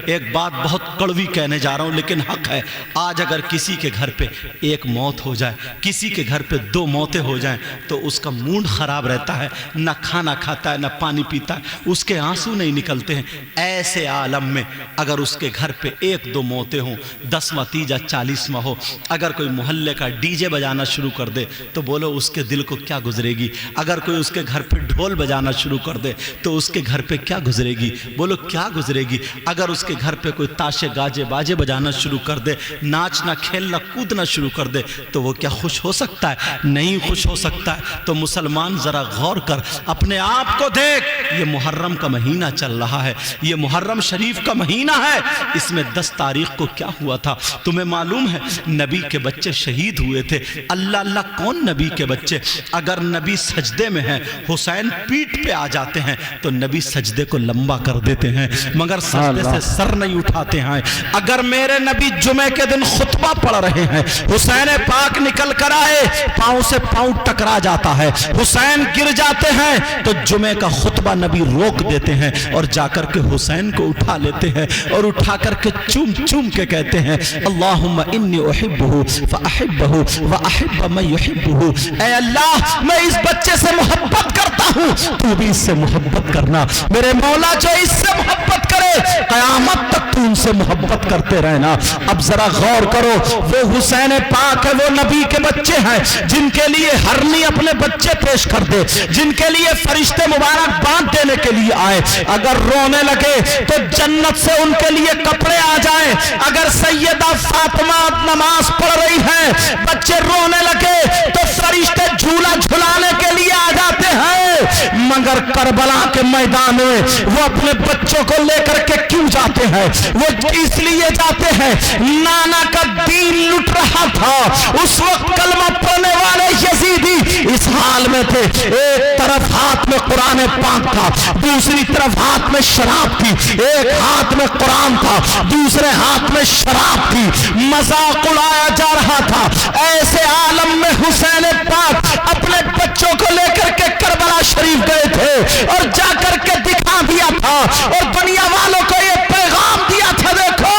ایک بات بہت کڑوی کہنے جا رہا ہوں لیکن حق ہے. آج اگر کسی کے گھر پہ ایک موت ہو جائے, کسی کے گھر پہ 2 موتیں ہو جائیں تو اس کا موڈ خراب رہتا ہے, نہ کھانا کھاتا ہے نہ پانی پیتا ہے, اس کے آنسو نہیں نکلتے ہیں. ایسے عالم میں اگر اس کے گھر پہ 1-2 موتیں ہوں, 10واں تیجا 40واں ہو, اگر کوئی محلے کا ڈی جے بجانا شروع کر دے تو بولو اس کے دل کو کیا گزرے گی. اگر کوئی اس کے گھر پہ ڈھول بجانا شروع کر دے تو اس کے گھر پہ کیا گزرے گی, بولو کیا گزرے گی. اگر اس کے گھر پہ کوئی تاشے گاجے باجے بجانا شروع کر دے, ناچنا کھیلنا کودنا شروع کر دے تو وہ کیا خوش ہو سکتا ہے؟ نہیں خوش ہو سکتا ہے. تو مسلمان ذرا غور کر, اپنے آپ کو دیکھ. یہ محرم کا مہینہ چل رہا ہے, یہ محرم شریف کا مہینہ ہے. اس میں 10 تاریخ کو کیا ہوا تھا تمہیں معلوم ہے؟ نبی کے بچے شہید ہوئے تھے. اللہ اللہ کون نبی کے بچے؟ اگر نبی سجدے میں ہیں, حسین پیٹ پہ آ جاتے ہیں تو نبی سجدے کو لمبا کر دیتے ہیں مگر سجدے سے سر نہیں اٹھاتے ہیں. اگر میرے نبی جمعے کے دن خطبہ پڑھ رہے ہیں, حسین پاک نکل کر آئے, پاؤں سے پاؤں ٹکرا جاتا ہے, حسین گر جاتے ہیں تو جمعے کا خطبہ نبی روک دیتے ہیں اور جا کر کے حسین کو اٹھا لیتے ہیں اور اٹھا کر کے چوم چوم کے کہتے ہیں اللہم انی احبہ فاحبہ واحب من یحبہ. اے اللہ میں اس بچے سے محبت کرتا ہوں, تو بھی اس سے محبت کرنا. میرے مولا جو اس سے محبت کرے قیامت تک تو ان سے محبت کرتے رہنا. اب ذرا غور کرو, وہ حسین پاک ہے, وہ نبی کے بچے ہیں جن کے لیے ہرنی اپنے بچے پیش کر دے, جن کے لیے فرشتے مبارک باندھ دینے کے لیے آئے. اگر رونے لگے تو جنت سے ان کے لیے کپڑے آ جائیں. اگر سیدہ فاطمہ نماز پڑھ رہی ہیں, بچے رونے لگے تو فرشتے جھولا جھلانے کے لیے آ جاتے ہیں. مگر کربلا کے میدان میں وہ اپنے بچوں کو لے کر کے کیوں جاتے ہیں؟ وہ اس لیے جاتے ہیں, نانا کا دین لٹ رہا تھا. اس وقت کلمہ پڑھنے والے یزیدی اس حال میں تھے, ایک طرف ہاتھ میں قرآن پاک تھا, دوسری طرف ہاتھ میں شراب تھی. ایک ہاتھ میں قرآن تھا, دوسرے ہاتھ میں شراب تھی. مذاق اڑایا جا رہا تھا. ایسے عالم میں حسین پاک اپنے بچوں کو لے کر کے کربلا شریف گئے تھے اور جا کر کے دکھا دیا تھا اور دنیا والوں کو یہ پیغام دیا تھا, دیکھو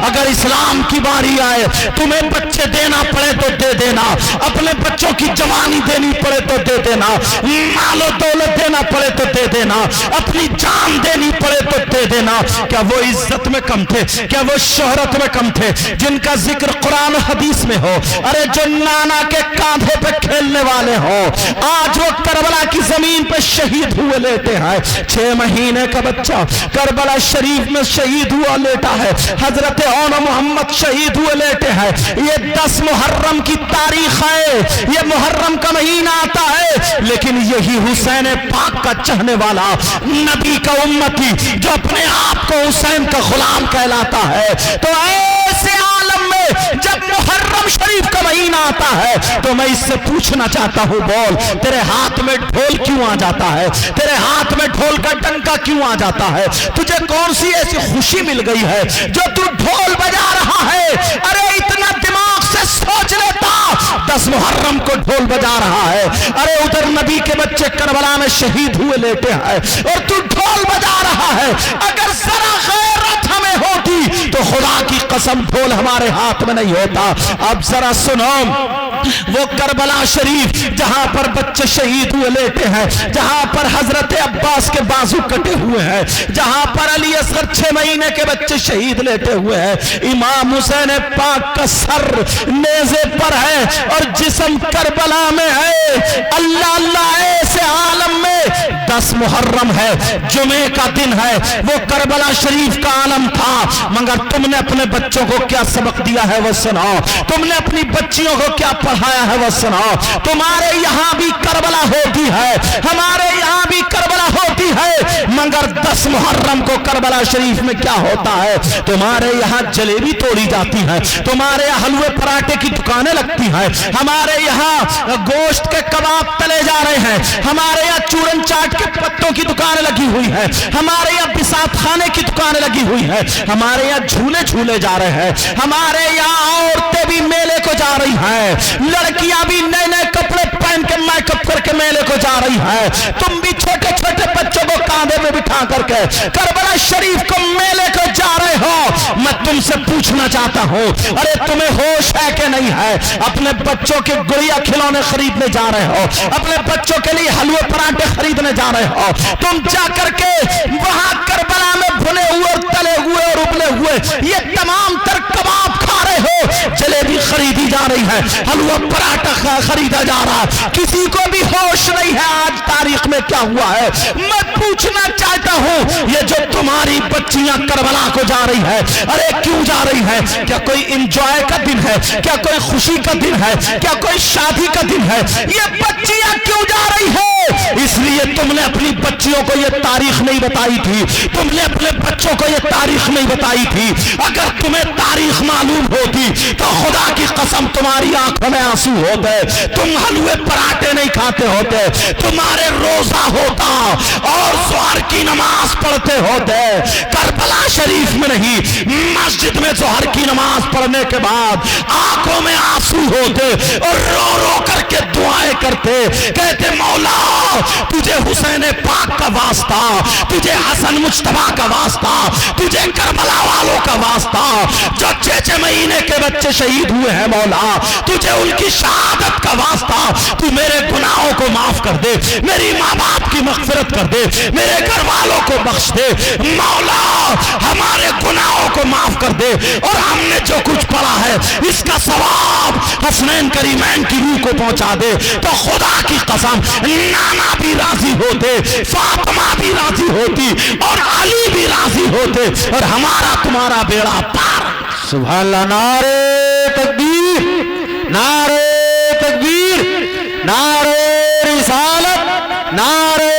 اگر اسلام کی باری آئے تمہیں بچے دینا پڑے تو دے دینا, اپنے بچوں کی جوانی دینی پڑے تو دے دینا, مال و دولت دینا پڑے تو دے دینا, اپنی جان دینی پڑے تو دے دینا. کیا وہ عزت میں کم تھے؟ کیا وہ شہرت میں کم تھے جن کا ذکر قرآن و حدیث میں ہو؟ ارے جو نانا کے کاندھے پہ کھیلنے والے ہوں, آج وہ کربلا کی زمین پہ شہید ہوئے لیٹے ہیں. 6 مہینے کا بچہ کربلا شریف میں شہید ہوا لیٹا ہے. حضرت اون محمد شہید ہوئے لیٹے ہیں. یہ 10 محرم کی تاریخ ہے, یہ محرم کا مہینہ آتا ہے, لیکن یہی حسین پاک کا چاہنے والا نبی کا امتی جو اپنے آپ کو حسین کا غلام کہلاتا ہے. تو ایسے عالم میں جب محرم شریف کا مہینہ آتا ہے تو میں اس سے پوچھنا چاہتا ہوں, بول تیرے ہاتھ میں ڈھول کیوں آ جاتا ہے؟ تیرے ہاتھ میں ڈھول کا ڈنکا کیوں آ جاتا ہے؟ تجھے کون سی ایسی خوشی مل گئی ہے جو تو ڈھول بجا رہا ہے؟ ارے اتنا دماغ سے سوچ لیتا, 10 محرم کو ڈھول بجا رہا ہے, ارے ادھر نبی کے بچے کربلا میں شہید ہوئے لیٹے ہیں اور تو ڈھول بجا رہا ہے. اگر ذرا غیرت ہمیں ہوتی تو خدا کی قسم ڈھول ہمارے ہاتھ میں نہیں ہوتا. اب ذرا سنو, وہ کربلا شریف جہاں پر بچے شہید ہوئے لیٹے ہیں, جہاں پر حضرت عباس کے بازو کٹے ہوئے ہیں, جہاں پر علی اصغر 6 مہینے کے بچے شہید لیٹے ہوئے ہیں, امام حسین پاک کا سر نیزے پر ہے اور جسم کربلا میں ہے. اللہ اللہ, ایسے عالم میں 10 محرم ہے, جمعے کا دن ہے, وہ کربلا شریف کا عالم تھا, مگر تم نے اپنے بچوں کو کیا سبق دیا ہے وہ سناؤ. تم نے اپنی بچیوں کو کیا پڑھایا ہے وہ سناؤ. تمہارے یہاں بھی کربلا ہوتی ہے, ہمارے یہاں بھی کربلا ہوتی ہے, مگر 10 محرم کو کربلا شریف میں کیا ہوتا ہے؟ تمہارے یہاں جلیبی توڑی جاتی ہے, تمہارے یہاں حلوے پراٹھے کی دکانیں لگتی ہیں, ہمارے یہاں گوشت کے کباب تلے جا رہے ہیں, ہمارے یہاں چورن چاٹ کے پتوں کی دکانیں لگی ہوئی ہیں, ہمارے یہاں بساط خانے کی دکانیں لگی ہوئی ہیں, ہمارے یہاں جھولے جھولے جا رہے ہیں, ہمارے یہاں عورتیں بھی میلے کو جا رہی ہیں, لڑکیاں بھی نئے نئے کپڑے پہن کے میک اپ کر کے میلے کو جا رہی ہیں. تم بھی چھوٹے چھوٹے بچوں کو کاندھے میں بٹھا کر کے کربلا شریف کو میلے کو جا رہے ہو. میں تم سے پوچھنا چاہتا ہوں، ارے تمہیں ہوش ہے کہ نہیں ہے؟ اپنے بچوں کے گڑیا کھلونے خریدنے جا رہے ہو، اپنے بچوں کے لیے حلوے پراٹھے خریدنے جا رہے ہو، تم جا کر کے وہاں کربلا میں بھنے ہوئے اور تلے ہوئے اور ابلے ہوئے یہ تمام تر کباب کھا رہے ہو، جلیبی خریدی جا رہی ہے، حلوہ پراٹھا خریدا جا رہا ہے، کسی کو بھی ہوش نہیں ہے آج تاریخ میں کیا ہوا ہے۔ میں پوچھنا چاہتا ہوں، یہ جو تمہاری بچیاں کربلا کو جا رہی ہے، ارے کیوں جا رہی ہے؟ کیا کوئی انجوائے کا دن ہے؟ کیا کوئی خوشی کا دن ہے؟ کیا کوئی شادی کا دن ہے؟ یہ بچیاں کیوں جا رہی ہے؟ اس لیے تم نے اپنی بچیوں کو یہ تاریخ نہیں بتائی تھی، تم نے اپنے بچوں کو یہ تاریخ نہیں بتائی تھی۔ اگر تمہیں تاریخ معلوم ہوتی تو خدا کی قسم تمہاری آنکھوں میں آنسو ہوتے، تم حلوے پراٹھے نہیں کھاتے ہوتے، تمہارے روزہ ہوتا اور ظہر کی نماز پڑھتے ہوتے، کربلا شریف میں نہیں مسجد میں ظہر کی نماز پڑھنے کے بعد آنکھوں میں آنسو ہوتے اور رو رو کر کے دعائیں کرتے، کہتے مولا تجھے حسین پاک کا واسطہ، تجھے حسن مجتبیٰ کا واسطہ، تجھے کربلا والوں کا واسطہ جو 6 مہینے کے بچے شہید ہوئے ہیں، مولا تجھے ان کی شہادت کا واسطہ، تو میرے گناہوں کو معاف کر دے، میری ماں باپ کی مغفرت کر دے، میرے گھر والوں کو بخش دے، مولا ہمارے گناہوں کو معاف کر دے، اور ہم نے جو کچھ پڑھا ہے اس کا ثواب حسنین کریمین کی روح کو پہنچا دے۔ تو خدا کی قسم نانا بھی راضی ہوتے، فاطمہ بھی راضی ہوتی اور علی بھی راضی ہوتے اور ہمارا تمہارا بیڑا پار۔ سبحان اللہ، نعرہ تکبیر، نعرہ تکبیر، نعرہ رسالت، نعرہ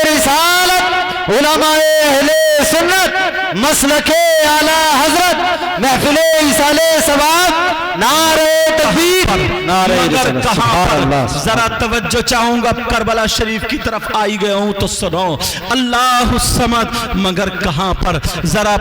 رسالت، علماء اہل سنت، مسلک اعلی حضرت، محفل ایصال ثواب، نعرہ تکبیر، نعرہ مگر رسالت۔ کہاں پر ذرا توجہ چاہوں گا، کربلا شریف کی طرف آئی گئے ہوں تو سنو، اللہ الصمد، مگر کہاں پر ذرا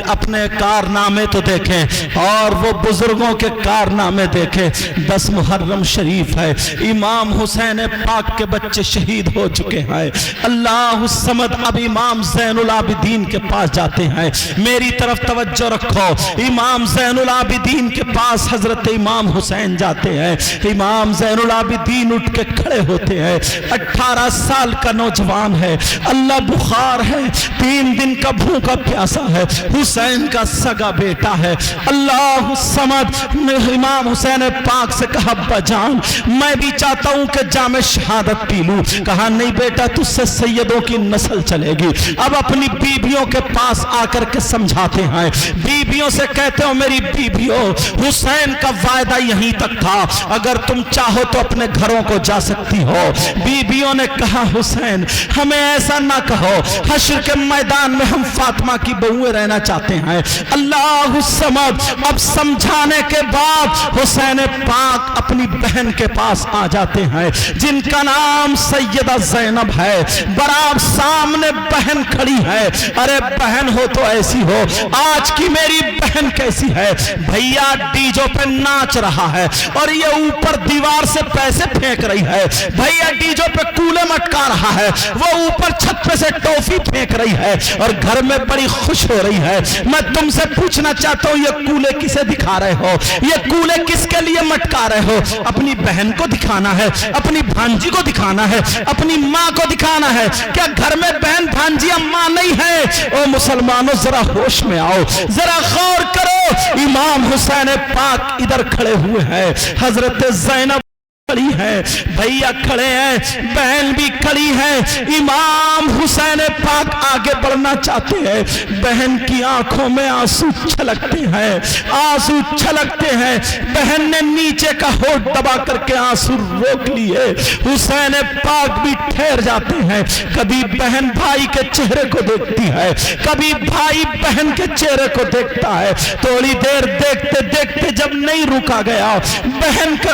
اپنے کارنامے تو دیکھیں اور وہ بزرگوں کے کارنامے دیکھیں۔ 10 محرم شریف ہے، امام حسین پاک کے بچے شہید ہو چکے ہیں۔ اللہ الصمد، اب امام زین العابدین کے پاس جاتے ہیں، میری طرف توجہ رکھو، امام زین العابدین کے پاس حضرت امام حسین جاتے ہیں، امام زین العابدین اٹھ کے کھڑے ہوتے ہیں، 18 سال کا نوجوان ہے، اللہ بخار ہے، 3 دن کا بھوکا پیاسا ہے، حسین کا سگا بیٹا ہے۔ اللہ الصمد، امام حسین پاک سے کہا ابا جان میں بھی چاہتا ہوں کہ جام شہادت پی لوں، کہا نہیں بیٹا تجھ سے سیدوں کی نسل چلے گی۔ اب اپنی بیبیوں کے پاس آ کر کے سمجھاتے ہیں، بیبیوں سے کہتے ہو میری بیبیوں حسین کا وعدہ یہیں تک تھا، اگر تم چاہو تو اپنے گھروں کو جا سکتی ہو۔ بیبیوں نے کہا حسین ہمیں ایسا نہ کہو، حشر کے میدان میں ہم فاطمہ کی بہویں رہنا چاہتے ہیں۔ اللہ الصمد، اب سمجھانے کے بعد حسین پاک اپنی بہن کے پاس آ جاتے ہیں جن کا نام سیدہ زینب ہے، برابر سامنے بہن کھڑی ہے، ارے بہن ہو تو ایسی ہو، آج کی میری بہن کیسی ہے؟ بھیا ڈیجو پہ ناچ رہا ہے اور یہ اوپر دیوار سے پیسے پھینک رہی ہے، بھیا ڈیجو پہ کولے مٹکا رہا ہے، وہ اوپر چھت پہ سے ٹوفی پھینک رہی ہے اور گھر میں بڑی خوش ہو رہی ہے۔ میں تم سے پوچھنا چاہتا ہوں یہ کولے کسے دکھا رہے ہو؟ یہ کولے کس کے لیے مٹکا رہے ہو؟ اپنی بہن کو دکھانا ہے، اپنی بھانجی کو دکھانا ہے، اپنی ماں کو دکھانا ہے؟ کیا گھر میں بہن بھانجی ماں نہیں ہے؟ او مسلمانوں ذرا ہوش میں آؤ، ذرا غور کرو، امام حسین پاک ادھر کھڑے ہوئے ہیں، حضرت زینب کھڑی ہے، بھیا کھڑے ہیں، بہن بھی کھڑی ہے، امام حسین پاک آگے بڑھنا چاہتے ہیں، بہن کی آنکھوں میں آنسو چھلکتے ہیں، آنسو چھلکتے ہیں، بہن نے نیچے کا ہونٹ دبا کر کے آنسو روک لیے، حسین پاک بھی ٹھہر جاتے ہیں، کبھی بہن بھائی کے چہرے کو دیکھتی ہے، کبھی بھائی بہن کے چہرے کو دیکھتا ہے، تھوڑی دیر دیکھتے دیکھتے جب نہیں رکا گیا، بہن کا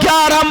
11,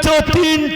2-3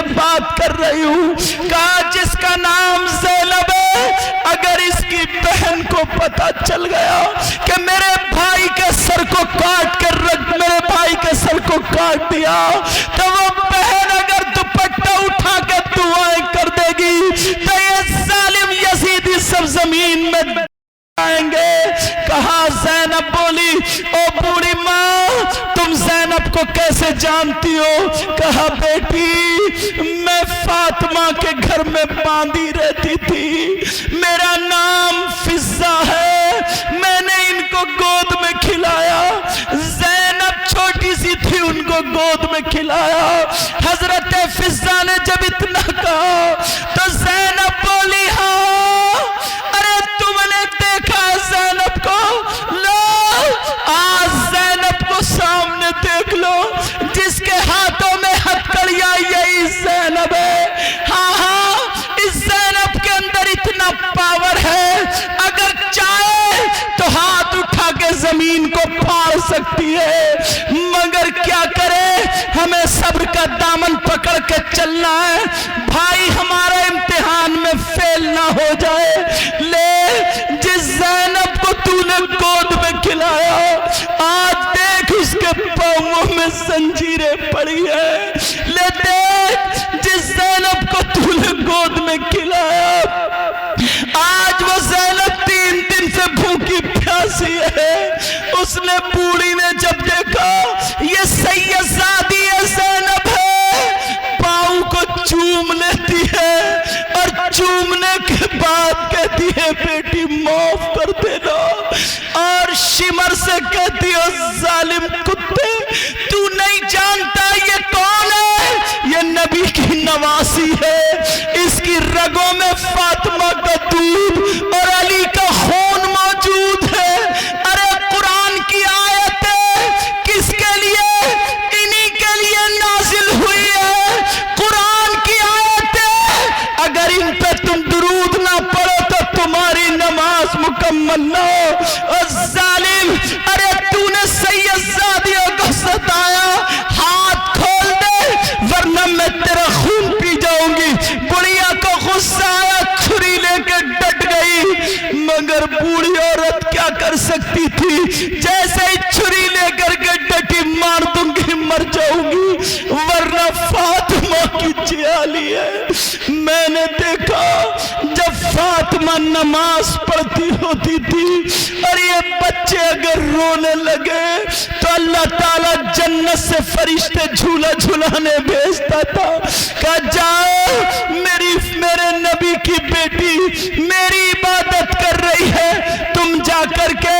سے بات کر رہی ہوں. کہا جس کا نام زینب ہے اگر اس کی بہن کو پتا چل گیا کہ میرے بھائی کے سر کو کاٹ کر میرے بھائی کے سر کو کاٹ دیا تو وہ بہن اگر دوپٹہ اٹھا کے دعائیں کر دے گی تو یہ ظالم یزیدی سرزمین میں آئیں گے. کہا زینب بولی او بوڑھی ماں تم زینب کو کیسے جانتی ہو؟ کہا بیٹی میں فاطمہ کے گھر میں باندھی رہتی تھی, میرا نام فضہ ہے, میں نے ان کو گود میں کھلایا. زینب چھوٹی سی تھی ان کو گود میں کھلایا. حضرت فضہ نے جب اتنا کہا تو زینب بولی ہاں ارے تم نے دیکھا زینب کو؟ لو آج زینب کو سامنے دیکھ لو, جس کے ہاتھوں میں ہتھکڑیاں یہی زینب ہے. ہاں ہاں اس زینب کے اندر اتنا پاور ہے اگر چاہے تو ہاتھ اٹھا کے زمین کو پھاڑ سکتی ہے, مگر کیا کرے ہمیں صبر کا دامن پکڑ کے چلنا ہے بھائی ہمارا امتحان میں فیل نہ ہو جائے. لے جس زینب کو تو نے گود میں کھلایا آج دیکھ اس کے پاؤں میں زنجیریں پڑی ہیں. لے دیکھ جس زینب کو تو نے گود میں کھلایا آج وہ زینب 3 دن سے بھوکی پیاسی ہے. اس نے بوڑھی نے جب دیکھا یہ سید زادی زینب ہے پاؤں کو چوم لیتی ہے اور چومنے کے بعد کہتی ہے بیٹی معاف کر دینا, اور شمر سے کہتی ہے ظالم کتے تو نہیں جانتا یہ کون ہے؟ یہ نبی کی نواسی ہے, اس کی رگوں میں فاطمہ کا دودھ اور علی کا خون موجود ہے. ارے قرآن کی آیتیں کس کے لیے؟ انہی کے لیے نازل ہوئی ہے. قرآن کی آیتیں اگر ان پہ تم درود نہ پڑھو تو تمہاری نماز مکمل نہ ہو. اور ظالم ارے تو نے سید زادیوں کو ستایا, ہاتھ کھول دے ورنہ میں تیرا خون پی جاؤں گی. بڑھیا کو غصہ آیا, چھری لے کے ڈٹ گئی, مگر بوڑھی عورت کیا کر سکتی تھی؟ جیسے ہی چھری لے کر کے ڈٹی مار دوں گی مر جاؤں گی ورنہ فاطمہ کی جیالی ہے. میں نے دیکھا جب فاطمہ نماز پڑھتی ہوتی تھی اور یہ بچے اگر رونے لگے تو اللہ تعالیٰ جنت سے فرشتے جھولا جھولانے بھیجتا تھا. کہا جاؤ میرے نبی کی بیٹی میری عبادت کر رہی ہے, تم جا کر کے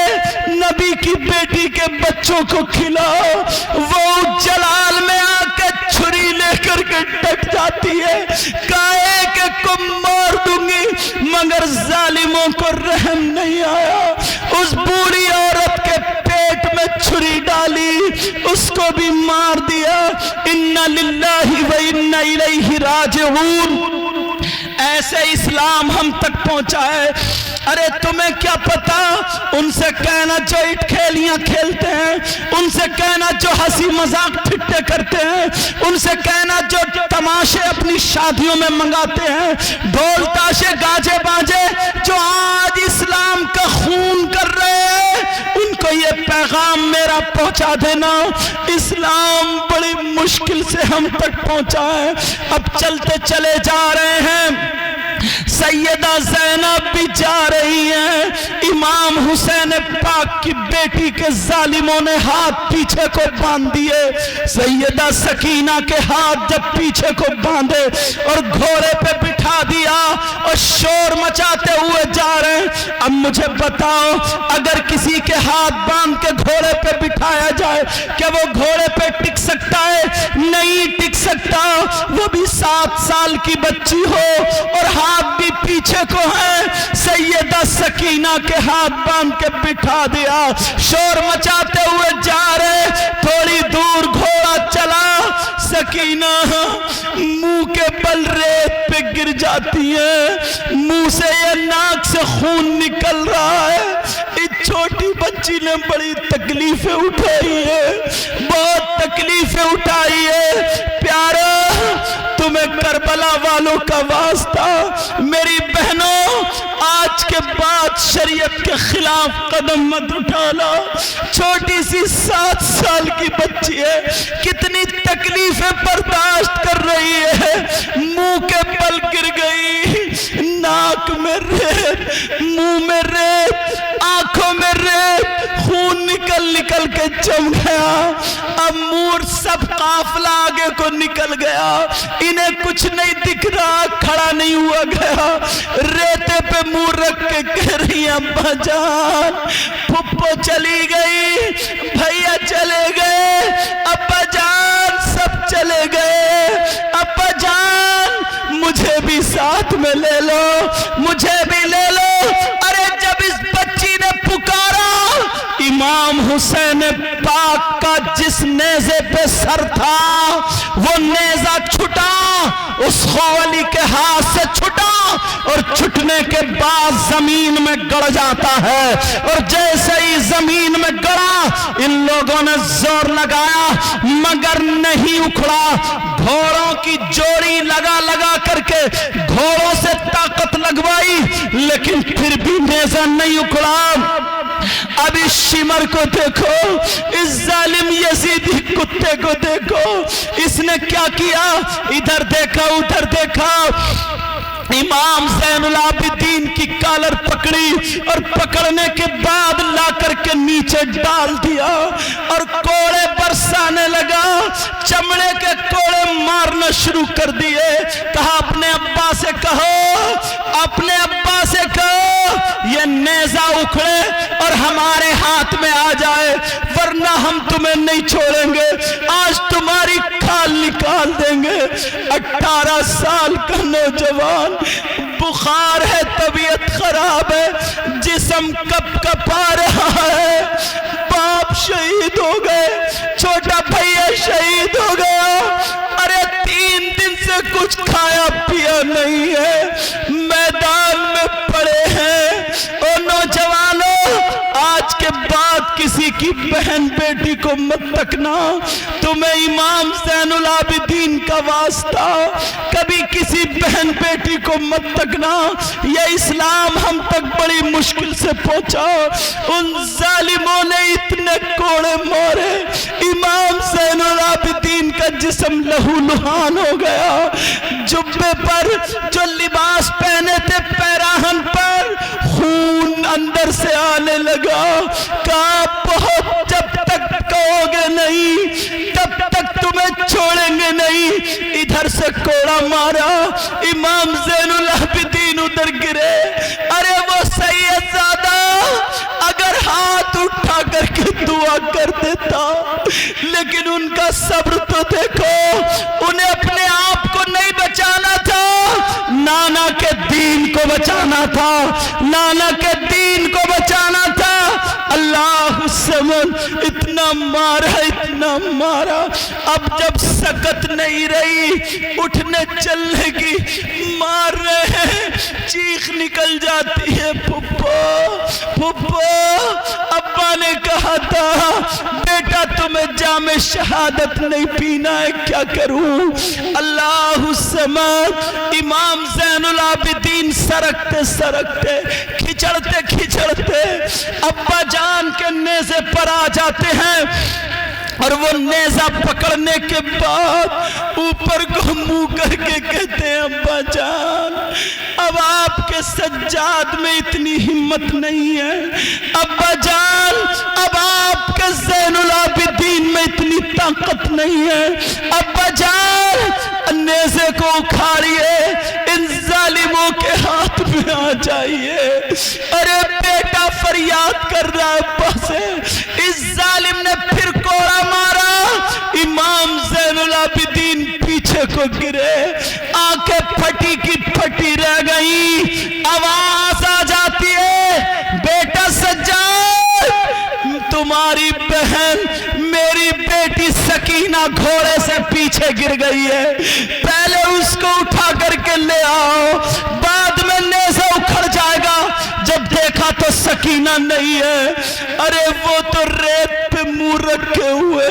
نبی کی بیٹی کے بچوں کو کھلاؤ. وہ جلال میں آ کے چھری لے کر کے ڈٹ جاتی ہے, کہے کہ کو مار دوں گی مگر ظالموں کو رحم نہیں آیا. اس بوڑھی عورت کے پیٹ میں چھری ڈالی, اس کو بھی مار دیا. انا للہ و انا الیہ راجعون. ایسے اسلام ہم تک پہنچا ہے. ارے تمہیں کیا پتا, ان سے کہنا جو اٹ کھیلیاں کھیلتے ہیں, ان سے کہنا جو ہنسی مذاق ٹھٹے کرتے ہیں, ان سے کہنا جو تماشے اپنی شادیوں میں منگاتے ہیں, ڈھول تاشے گاجے باجے جو آج اسلام کا خون کر رہے ہیں, ان کو یہ پیغام میرا پہنچا دینا. اسلام بڑی مشکل سے ہم تک پہنچا ہے. اب چلتے چلے جا رہے ہیں, سیدہ زینب بھی جا رہی ہیں, امام حسین پاک کی بیٹی کے ظالموں نے ہاتھ پیچھے کو باندھ دیے. سیدہ سکینہ کے ہاتھ جب پیچھے کو باندھے اور گھوڑے پہ بٹھا دیا اور شور مچاتے ہوئے جا رہے ہیں. اب مجھے بتاؤ اگر کسی کے ہاتھ باندھ کے گھوڑے پہ بٹھایا جائے کہ وہ گھوڑے پہ ٹک سکتا ہے؟ نہیں ٹک سکتا. وہ بھی 7 سال کی بچی ہو اور ہاتھ بھی پیچھے کو ہے. سیدہ سکینہ کے ہاتھ باندھ کے بٹھا دیا, شور مچاتے ہوئے جا رہے. تھوڑی دور گھوڑا چلا, سکینہ منہ کے بل ریت پہ گر جاتی ہے, منہ سے یا ناک سے خون نکل رہا ہے. اس چھوٹی بچی نے بڑی تکلیفیں اٹھائی ہے, بہت تکلیفیں اٹھائی ہے. پیارا تمہیں کربلا والوں کا واسطہ، میری بہنوں آج کے بعد شریعت کے خلاف قدم مت اٹھانا۔ چھوٹی سی 7 سال کی بچی ہے، کتنی تکلیفیں برداشت کر رہی ہے، منہ کے بل گر گئی، ناک میں ریت، منہ میں ریت، آنکھوں میں ریت، خون نکل نکل کے جم گیا۔ اب مور سب قافلہ آگے کو نکل گیا، انہیں کچھ نہیں دکھ رہا، کھڑا نہیں ہوا گیا، ریتے پہ مور رکھ کے کہہ رہی ہیں ابا جان پھپھو چلی گئی، بھیا چلے گئے، ابا جان سب چلے گئے، ابا جان مجھے بھی ساتھ میں لے لو، مجھے بھی لے لو۔ ارے جب اس بچی نے پکارا، امام حسین پاک کا جس نیزے پہ سر تھا وہ نیزہ چھٹا، اس خولی کے ہاتھ سے چھٹا، اور چھٹنے کے بعد زمین میں گڑ جاتا ہے، اور جیسے ہی زمین میں گڑا ان لوگوں نے زور لگایا مگر نہیں اکھڑا، گھوڑوں کی جوڑی لگا لگا کر کے گھوڑوں سے طاقت لگوائی لیکن پھر بھی نیزہ نہیں اکھڑا۔ اب اس شمر کو دیکھو، اس ظالم یزیدی کتے کو دیکھو، اس نے کیا کیا، ادھر دیکھا ادھر دیکھا، امام زین العابدین کی کالر پکڑی اور پکڑنے کے بعد لا کر کے نیچے ڈال دیا اور کوڑے برسانے لگا، چمڑے کے کوڑے مارنا شروع کر دیے۔ کہا اپنے ابا سے کہو، اپنے ابا سے کہو یہ نیزہ اکھڑے اور ہمارے ہاتھ میں آ جائے ورنہ ہم تمہیں نہیں چھوڑیں گے، آج تمہاری کھال نکال دیں گے۔ 18 سال کا نوجوان، بخار ہے، طبیعت خراب ہے، جسم کپ کپا رہا ہے، باپ شہید ہو گئے، چھوٹا بھیا شہید ہو گیا، ارے 3 دن سے کچھ کھایا پیا نہیں ہے، میدان میں پڑے ہیں۔ او نوجوانوں، آج کے بعد کسی کی بہن بیٹی کو مت تکنا، تمہیں امام زین العابدین کا واسطہ، کبھی کسی بہن بیٹی کو مت تکنا، یہ اسلام ہم تک بڑی مشکل سے پہنچا، ان ظالموں نے اتنے کوڑے مارے، امام زین العابدین کا جسم لہو لہان ہو گیا، جبے پر جو لباس پہنے تھے پیراہن پر خون اندر سے آنے لگا، کہا بہت جب تک کہو گے نہیں تب تک تمہیں چھوڑیں گے نہیں۔ ادھر سے کوڑا مارا، امام زین العابدین ادھر گرے، ارے وہ سید زادہ اگر ہاتھ اٹھا کر کے دعا کر دیتا، لیکن ان کا صبر تو دیکھو، انہیں اپنے آپ کو نہیں بچانا تھا، نانا کے دین کو بچانا تھا، نانا کے دین کو بچانا تھا۔ اللہ الصمد، اتنا مارا اتنا مارا، اب جب سکت نہیں رہی، اٹھنے چلنے کی، مار رہے ہیں، چیخ نکل جاتی ہے، پھپھو پھپھو۔ ابا نے کہا تھا بیٹا تمہیں جام شہادت نہیں پینا ہے، کیا کروں؟ اللہ الصمد، امام زین العابدین سرکتے سرکتے، کھچڑتے کھچڑتے ابا جان کے نیزے پر آ جاتے ہیں، اور وہ نیزہ پکڑنے کے بعد اوپر کو منہ کر کے کہتے ہیں ابا جان اب آپ کے سجاد میں اتنی ہمت نہیں ہے، ابا جان اب آپ کے زین العابدین میں اتنی طاقت نہیں ہے، ابا جان نیزے کو اکھاڑیے، ان ظالموں کے ہاتھ میں آ جائیے۔ ارے بیٹا فریاد کر رہا ہے ابا سے، اس ظالم نے پھر کوڑا مارا، امام زین العابدین پیچھے کو گرے، آنکھیں پھٹی کی پھٹی رہ گئی، آواز آ جاتی ہے بیٹا سجاد تمہاری بہن میری بیٹی سکینہ گھوڑے سے پیچھے گر گئی ہے، پہلے اس کو اٹھا کر کے لے آؤ، بعد میں نیزہ اکھڑ جائے گا۔ جب دیکھا تو سکینہ نہیں ہے، ارے وہ تو ریت پہ منہ رکھے ہوئے،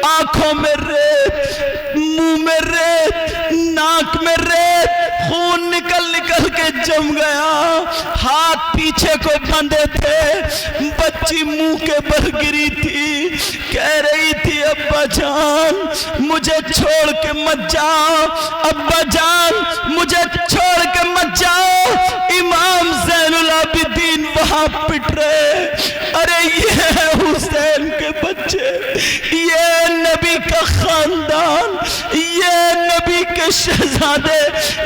آنکھوں میں ریت، منہ میں ریت، ناک ناک میں ریت خون نکل نکل کے جم گیا، ہاتھ پیچھے کو بندھے تھے، بچی منہ کے بل گری تھی، کہہ رہی تھی ابا جان مجھے چھوڑ کے مت جاؤ، ابا جان مجھے چھوڑ کے مت جاؤ۔ امام زین العابدین وہاں پٹ رہے، ارے یہ ہے حسین کے بچے، یہ نبی کا خاندان، یہ نبی کے شہزادے،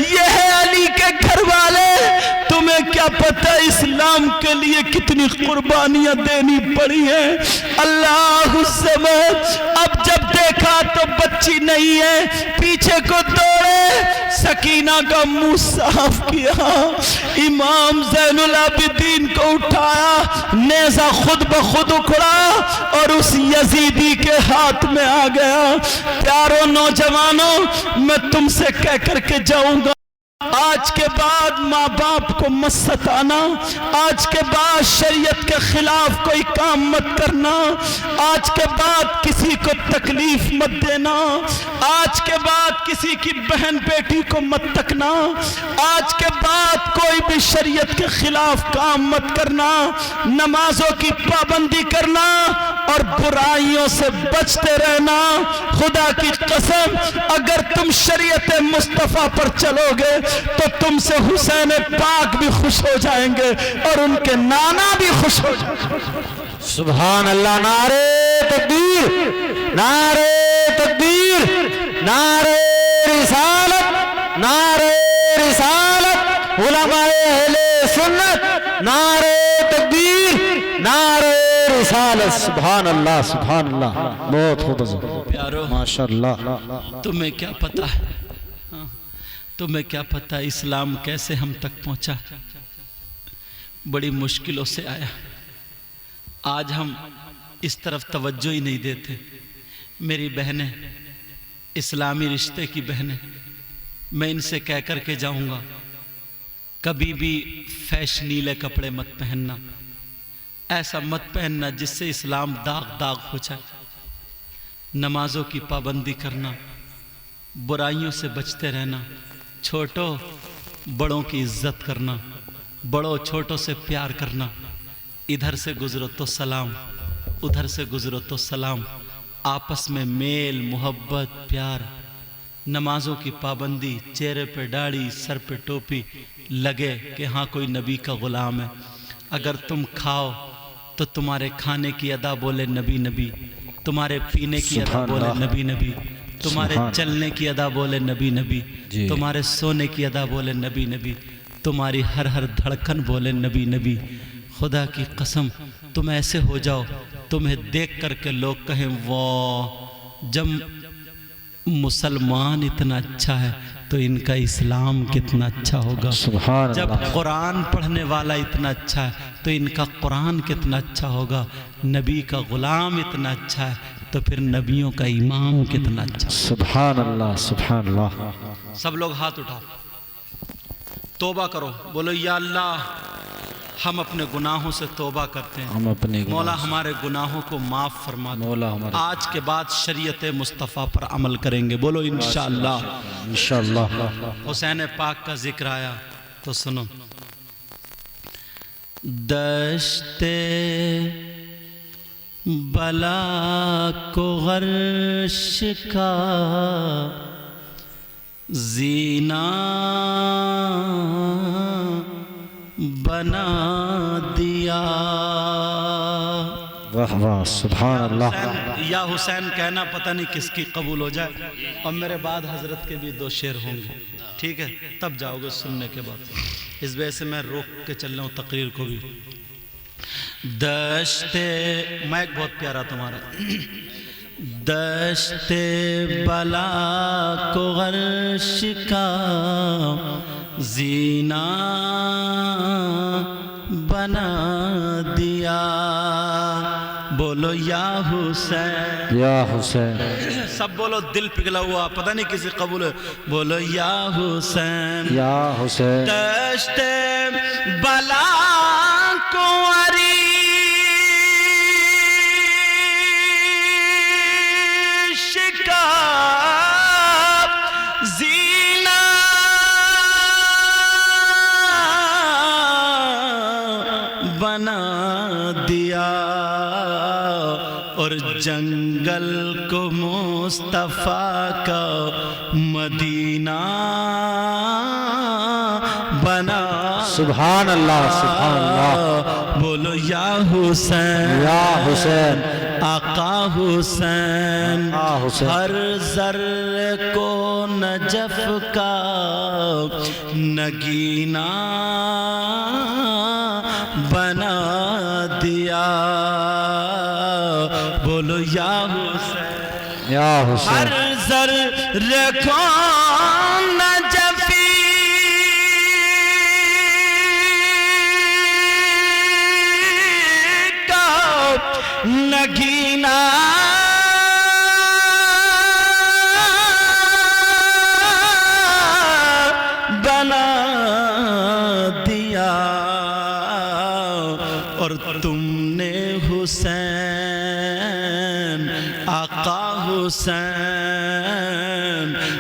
یہ ہے علی کے گھر والے، تمہیں کیا پتہ اسلام کے لیے کتنی قربانیاں دینی پڑی ہیں۔ اللہ الصمد، اب جب دیکھا تو بچی نہیں ہے، پیچھے کو دوڑے، سکینہ کا منہ صاف کیا، امام زین العابدین کو اٹھایا، نیزہ خود بخود اکھڑا اور اس یزیدی کے ہاتھ میں آ گیا۔ پیارو نوجوانوں، میں تم سے کہہ کر کے جاؤں گا، آج کے بعد ماں باپ کو مت ستانا، آج کے بعد شریعت کے خلاف کوئی کام مت کرنا، آج کے بعد کسی کو تکلیف مت دینا، آج کے بعد کسی کی بہن بیٹی کو مت تکنا، آج کے بعد کوئی بھی شریعت کے خلاف کام مت کرنا، نمازوں کی پابندی کرنا اور برائیوں سے بچتے رہنا۔ خدا کی قسم اگر تم شریعت مصطفیٰ پر چلو گے تو تم سے حسین پاک بھی خوش ہو جائیں گے اور ان کے نانا بھی خوش ہو جائیں گے۔ سبحان اللہ، نعرہ تکبیر، نعرہ تکبیر، نعرہ رسالت، نعرہ رسالت، علماء اہل سنت، نعرہ تکبیر، نعرہ رسالت۔ سبحان اللہ، سبحان اللہ، بہت خوب، پیارو ماشاءاللہ۔ تمہیں کیا پتہ ہے، تمہیں کیا پتہ اسلام کیسے ہم تک پہنچا؟ بڑی مشکلوں سے آیا، آج ہم اس طرف توجہ ہی نہیں دیتے۔ میری بہنیں، اسلامی رشتے کی بہنیں، میں ان سے کہہ کر کے جاؤں گا کبھی بھی فیشنیلے کپڑے مت پہننا، ایسا مت پہننا جس سے اسلام داغ داغ ہو جائے، نمازوں کی پابندی کرنا، برائیوں سے بچتے رہنا، چھوٹوں بڑوں کی عزت کرنا، بڑوں چھوٹوں سے پیار کرنا، ادھر سے گزرو تو سلام، ادھر سے گزرو تو سلام، آپس میں میل محبت پیار، نمازوں کی پابندی، چہرے پہ داڑھی سر پہ ٹوپی لگے کہ ہاں کوئی نبی کا غلام ہے۔ اگر تم کھاؤ تو تمہارے کھانے کی ادا بولے نبی نبی، تمہارے پینے کی ادا بولے نبی نبی، تمہارے چلنے کی ادا بولے نبی نبی، تمہارے سونے کی ادا بولے نبی نبی، تمہاری ہر ہر دھڑکن بولے نبی نبی۔ خدا کی قسم تم ایسے ہو جاؤ، تمہیں دیکھ کر کے لوگ کہیں واہ، جب مسلمان اتنا اچھا ہے تو ان کا اسلام کتنا اچھا ہوگا، جب قرآن پڑھنے والا اتنا اچھا ہے تو ان کا قرآن کتنا اچھا ہوگا، نبی کا غلام اتنا اچھا ہے تو پھر نبیوں کا امام کتنا اچھا۔ سبحان اللہ، سبحان اللہ۔ سب لوگ ہاتھ اٹھاؤ، توبہ کرو، بولو یا اللہ ہم اپنے گناہوں سے توبہ کرتے ہیں، ہم اپنے مولا ہمارے گناہوں کو معاف فرما دو، مولا ہمارے آج کے بعد شریعت مصطفیٰ پر عمل کریں گے، بولو انشاءاللہ۔ انشاءاللہ۔ حسین پاک کا ذکر آیا تو سنو، دشت بلا کو غرش کا زینہ بنا دیا۔ واہ واہ، سبحان اللہ۔ یا حسین کہنا پتہ نہیں کس کی قبول ہو جائے، اور میرے بعد حضرت کے بھی 2 شعر ہوں گے، ٹھیک ہے؟ تب جاؤ گے سننے کے بعد، اس وجہ سے میں روک کے چل رہا ہوں تقریر کو بھی۔ دشت مائک بہت پیارا تمہارا، دشت بلا کو غرش کا زینہ بنا دیا، بولو یا حسین، یا حسین، سب بولو، دل پگھلا ہوا پتہ نہیں کسی قبول ہے، بولو یا حسین، یا حسین۔ دشت بلا کو عریش کا زینہ بنا دیا اور جنگل کو مصطفیٰ کا مدینہ بنا سبحان اللہ سبحان اللہ بولو یا حسین یا حسین آقا حسین آقا حسین ہر ذرے کو نجف کا نگینہ بنا دیا بولو یا حسین یا حسین ہر ذرے کو نجفی کا نگینہ بنا دیا اور تم نے حسین آقا حسین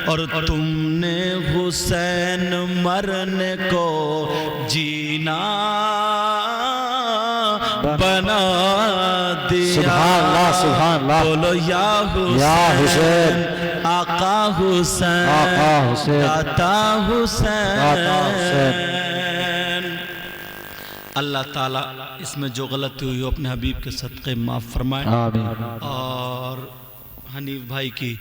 اور تم نے حسین مرنے کو جینا بنا دیا سبحان اللہ سبحان اللہ بولو یا حسین آقا حسین آقا حسین داتا داتا حسین حسین اللہ تعالیٰ اس میں جو غلطی ہوئی اپنے حبیب کے صدقے معاف فرمائے آمین اور حنیف بھائی کی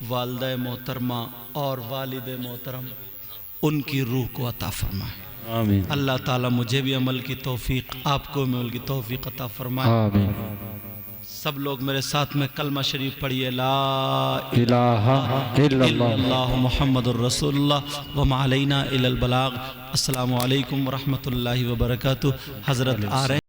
والدہ محترمہ اور والد محترم ان کی روح کو عطا فرمائے آمین اللہ تعالیٰ مجھے بھی عمل کی توفیق آپ کو بھی عمل کی توفیق عطا فرمائے آمین سب لوگ میرے ساتھ میں کلمہ شریف پڑھیے لا الہ الا اللہ اللہ محمد الرسول اللہ وما علینا الا البلاغ السلام علیکم ورحمۃ اللہ وبرکاتہ حضرت آ رہے ہیں